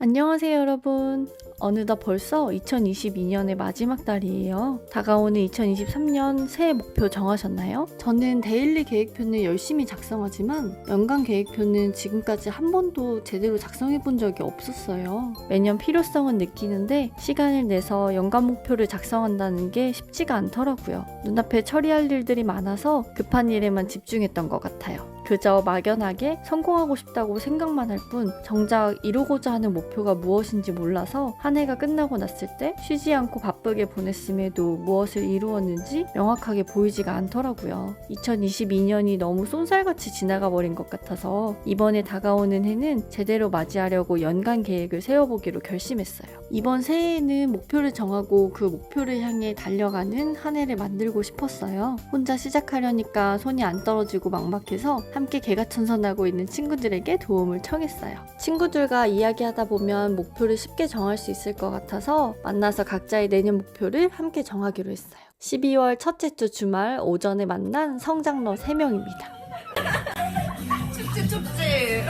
안녕하세요 여러분. 어느덧 벌써 2022년의 마지막 달이에요. 다가오는 2023년 새해 목표 정하셨나요? 저는 데일리 계획표는 열심히 작성하지만 연간 계획표는 지금까지 한 번도 제대로 작성해 본 적이 없었어요. 매년 필요성은 느끼는데 시간을 내서 연간 목표를 작성한다는 게 쉽지가 않더라고요. 눈앞에 처리할 일들이 많아서 급한 일에만 집중했던 것 같아요. 그저 막연하게 성공하고 싶다고 생각만 할 뿐 정작 이루고자 하는 목표가 무엇인지 몰라서 한 해가 끝나고 났을 때 쉬지 않고 바쁘게 보냈음에도 무엇을 이루었는지 명확하게 보이지가 않더라고요. 2022년이 너무 쏜살같이 지나가 버린 것 같아서 이번에 다가오는 해는 제대로 맞이하려고 연간 계획을 세워보기로 결심했어요. 이번 새해에는 목표를 정하고 그 목표를 향해 달려가는 한 해를 만들고 싶었어요. 혼자 시작하려니까 손이 안 떨어지고 막막해서 함께 개가천선하고 있는 친구들에게 도움을 청했어요. 친구들과 이야기하다 보면 목표를 쉽게 정할 수 있을 것 같아서 만나서 각자의 내년 목표를 함께 정하기로 했어요. 12월 첫째 주 주말 오전에 만난 성장러 3명입니다. 춥지.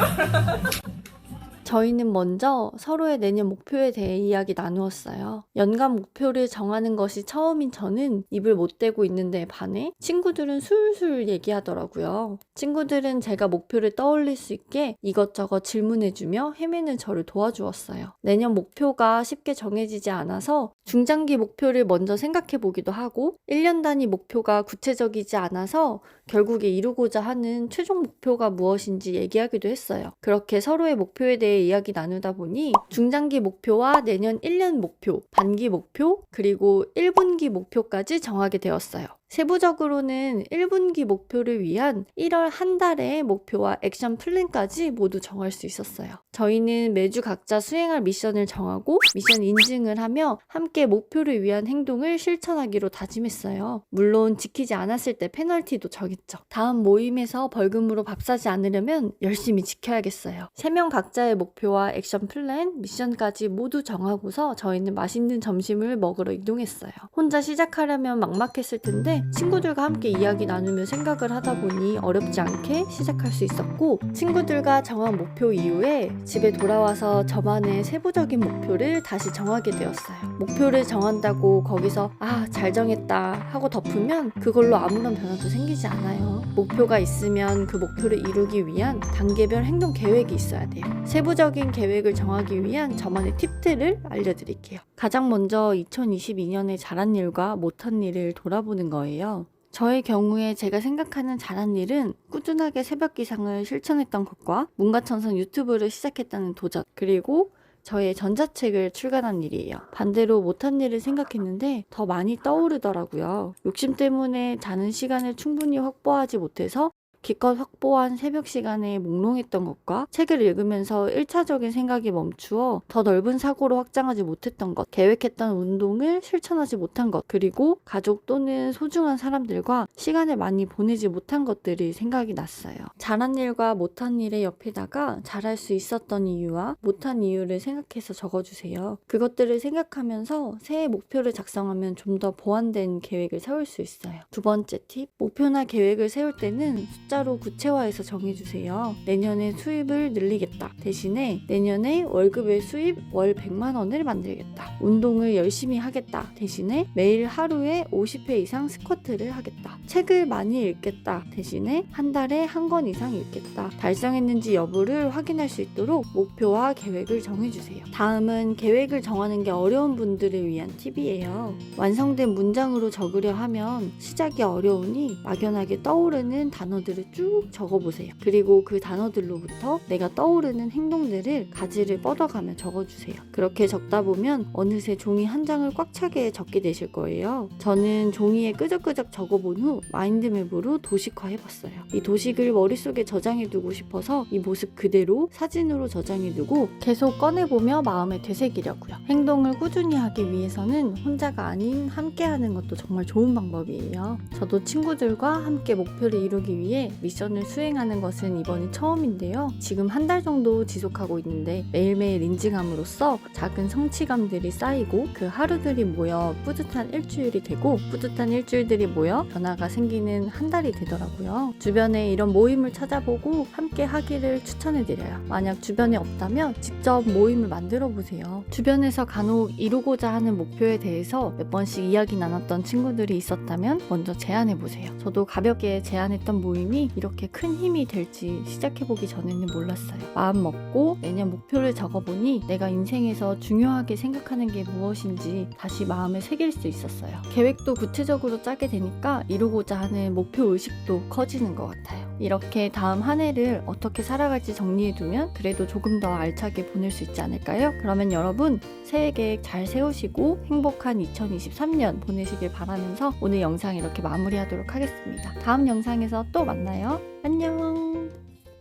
저희는 먼저 서로의 내년 목표에 대해 이야기 나누었어요. 연간 목표를 정하는 것이 처음인 저는 입을 못 대고 있는데 반해 친구들은 술술 얘기하더라고요. 친구들은 제가 목표를 떠올릴 수 있게 이것저것 질문해주며 헤매는 저를 도와주었어요. 내년 목표가 쉽게 정해지지 않아서 중장기 목표를 먼저 생각해보기도 하고 1년 단위 목표가 구체적이지 않아서 결국에 이루고자 하는 최종 목표가 무엇인지 얘기하기도 했어요. 그렇게 서로의 목표에 대해 이야기 나누다 보니 중장기 목표와 내년 1년 목표, 반기 목표, 그리고 1분기 목표까지 정하게 되었어요. 세부적으로는 1분기 목표를 위한 1월 한 달의 목표와 액션 플랜까지 모두 정할 수 있었어요. 저희는 매주 각자 수행할 미션을 정하고 미션 인증을 하며 함께 목표를 위한 행동을 실천하기로 다짐했어요. 물론 지키지 않았을 때 페널티도 정했죠. 다음 모임에서 벌금으로 밥 사지 않으려면 열심히 지켜야겠어요. 3명 각자의 목표와 액션 플랜, 미션까지 모두 정하고서 저희는 맛있는 점심을 먹으러 이동했어요. 혼자 시작하려면 막막했을 텐데 친구들과 함께 이야기 나누며 생각을 하다 보니 어렵지 않게 시작할 수 있었고 친구들과 정한 목표 이후에 집에 돌아와서 저만의 세부적인 목표를 다시 정하게 되었어요. 목표를 정한다고 거기서 잘 정했다 하고 덮으면 그걸로 아무런 변화도 생기지 않아요. 목표가 있으면 그 목표를 이루기 위한 단계별 행동 계획이 있어야 돼요. 세부적인 계획을 정하기 위한 저만의 팁들을 알려드릴게요. 가장 먼저 2022년에 잘한 일과 못한 일을 돌아보는 거예요. 저의 경우에 제가 생각하는 잘한 일은 꾸준하게 새벽 기상을 실천했던 것과 문가천선 유튜브를 시작했다는 도전, 그리고 저의 전자책을 출간한 일이에요. 반대로 못한 일을 생각했는데 더 많이 떠오르더라고요. 욕심 때문에 자는 시간을 충분히 확보하지 못해서 기껏 확보한 새벽 시간에 몽롱했던 것과 책을 읽으면서 1차적인 생각이 멈추어 더 넓은 사고로 확장하지 못했던 것, 계획했던 운동을 실천하지 못한 것, 그리고 가족 또는 소중한 사람들과 시간을 많이 보내지 못한 것들이 생각이 났어요. 잘한 일과 못한 일의 옆에다가 잘할 수 있었던 이유와 못한 이유를 생각해서 적어주세요. 그것들을 생각하면서 새해 목표를 작성하면 좀 더 보완된 계획을 세울 수 있어요. 두 번째 팁, 목표나 계획을 세울 때는 숫자로 구체화해서 정해주세요. 내년에 수입을 늘리겠다. 대신에 내년에 월급의 수입 월 100만 원을 만들겠다. 운동을 열심히 하겠다. 대신에 매일 하루에 50회 이상 스쿼트를 하겠다. 책을 많이 읽겠다. 대신에 한 달에 한 권 이상 읽겠다. 달성했는지 여부를 확인할 수 있도록 목표와 계획을 정해주세요. 다음은 계획을 정하는 게 어려운 분들을 위한 팁이에요. 완성된 문장으로 적으려 하면 시작이 어려우니 막연하게 떠오르는 단어들을 쭉 적어보세요. 그리고 그 단어들로부터 내가 떠오르는 행동들을 가지를 뻗어가며 적어주세요. 그렇게 적다 보면 어느새 종이 한 장을 꽉 차게 적게 되실 거예요. 저는 종이에 끄적끄적 적어본 후 마인드맵으로 도식화해봤어요. 이 도식을 머릿속에 저장해두고 싶어서 이 모습 그대로 사진으로 저장해두고 계속 꺼내보며 마음에 되새기려고요. 행동을 꾸준히 하기 위해서는 혼자가 아닌 함께하는 것도 정말 좋은 방법이에요. 저도 친구들과 함께 목표를 이루기 위해 시간에 미션을 수행하는 것은 이번이 처음인데요. 지금 한 달 정도 지속하고 있는데 매일매일 인증함으로써 작은 성취감들이 쌓이고 그 하루들이 모여 뿌듯한 일주일이 되고 뿌듯한 일주일들이 모여 변화가 생기는 한 달이 되더라고요. 주변에 이런 모임을 찾아보고 함께 하기를 추천해드려요. 만약 주변에 없다면 직접 모임을 만들어 보세요. 주변에서 간혹 이루고자 하는 목표에 대해서 몇 번씩 이야기 나눴던 친구들이 있었다면 먼저 제안해 보세요. 저도 가볍게 제안했던 모임이 이렇게 큰 힘이 될지 시작해보기 전에는 몰랐어요. 마음 먹고 내년 목표를 적어보니 내가 인생에서 중요하게 생각하는 게 무엇인지 다시 마음에 새길 수 있었어요. 계획도 구체적으로 짜게 되니까 이루고자 하는 목표 의식도 커지는 것 같아요. 이렇게 다음 한 해를 어떻게 살아갈지 정리해두면 그래도 조금 더 알차게 보낼 수 있지 않을까요? 그러면 여러분 새해 계획 잘 세우시고 행복한 2023년 보내시길 바라면서 오늘 영상 이렇게 마무리하도록 하겠습니다. 다음 영상에서 또 만나요. 안녕.